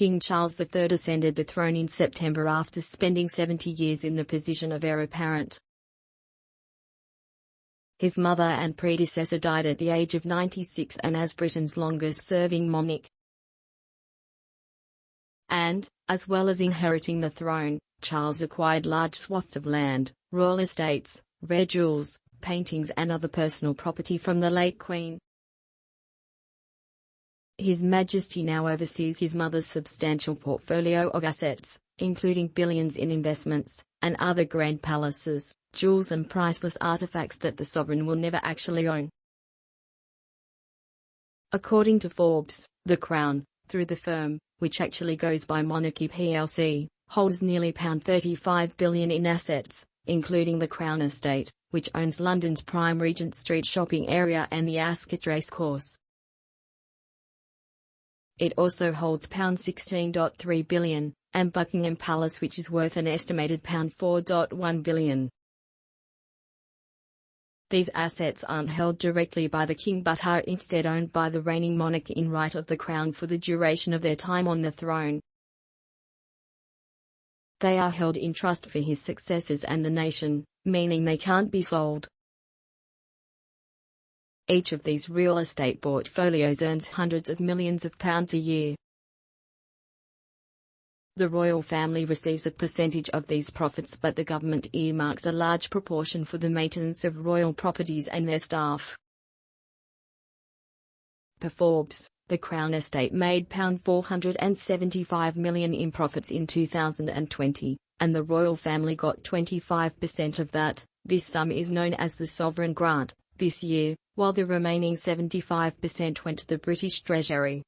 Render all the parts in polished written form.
King Charles III ascended the throne in September after spending 70 years in the position of heir apparent. His mother and predecessor died at the age of 96 and as Britain's longest-serving monarch. And, as well as inheriting the throne, Charles acquired large swaths of land, royal estates, rare jewels, paintings and other personal property from the late Queen. His Majesty now oversees his mother's substantial portfolio of assets, including billions in investments, and other grand palaces, jewels and priceless artifacts that the sovereign will never actually own. According to Forbes, the Crown, through the firm, which actually goes by Monarchy plc, holds nearly £35 billion in assets, including the Crown Estate, which owns London's prime Regent Street shopping area and the Ascot Racecourse. It also holds £16.3 billion, and Buckingham Palace, which is worth an estimated £4.1 billion. These assets aren't held directly by the King but are instead owned by the reigning monarch in right of the Crown for the duration of their time on the throne. They are held in trust for his successors and the nation, meaning they can't be sold. Each of these real estate portfolios earns hundreds of millions of pounds a year. The royal family receives a percentage of these profits, but the government earmarks a large proportion for the maintenance of royal properties and their staff. Per Forbes, the Crown Estate made £475 million in profits in 2020, and the royal family got 25% of that. This sum is known as the sovereign grant, this year, while the remaining 75% went to the British Treasury.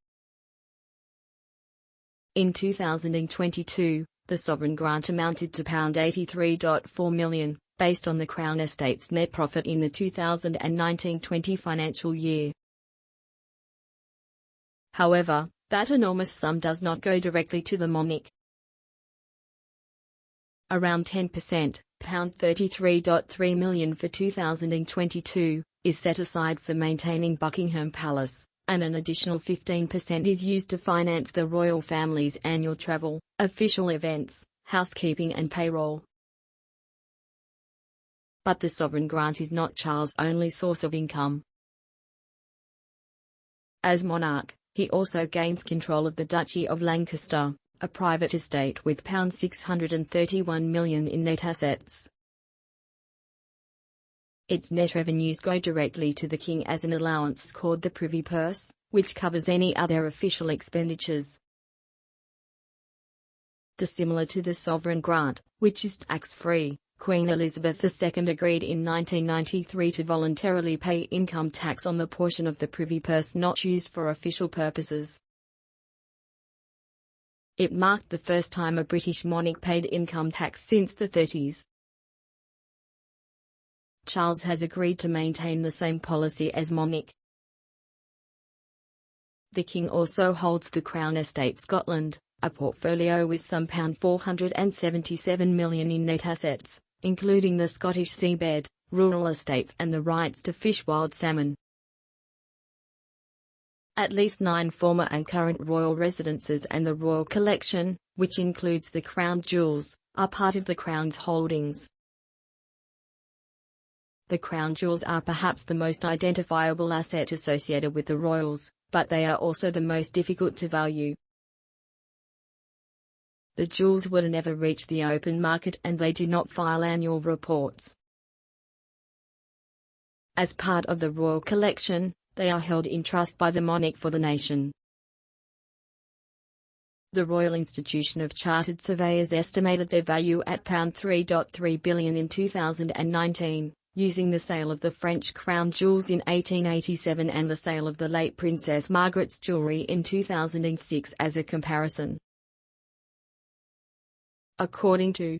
In 2022, the sovereign grant amounted to £83.4 million, based on the Crown Estate's net profit in the 2019-20 financial year. However, that enormous sum does not go directly to the monarch. Around 10%, £33.3 million for 2022, is set aside for maintaining Buckingham Palace, and an additional 15% is used to finance the royal family's annual travel, official events, housekeeping and payroll. But the sovereign grant is not Charles' only source of income. As monarch, he also gains control of the Duchy of Lancaster, a private estate with £631 million in net assets. Its net revenues go directly to the king as an allowance called the Privy Purse, which covers any other official expenditures. Dissimilar to the sovereign grant, which is tax-free, Queen Elizabeth II agreed in 1993 to voluntarily pay income tax on the portion of the Privy Purse not used for official purposes. It marked the first time a British monarch paid income tax since the 30s. Charles has agreed to maintain the same policy as monarch. The King also holds the Crown Estate Scotland, a portfolio with some £477 million in net assets, including the Scottish seabed, rural estates and the rights to fish wild salmon. At least 9 former and current royal residences and the royal collection, which includes the crown jewels, are part of the Crown's holdings. The crown jewels are perhaps the most identifiable asset associated with the royals, but they are also the most difficult to value. The jewels would never reach the open market and they do not file annual reports. As part of the royal collection, they are held in trust by the monarch for the nation. The Royal Institution of Chartered Surveyors estimated their value at £3.3 billion in 2019. Using the sale of the French crown jewels in 1887 and the sale of the late Princess Margaret's jewellery in 2006 as a comparison. According to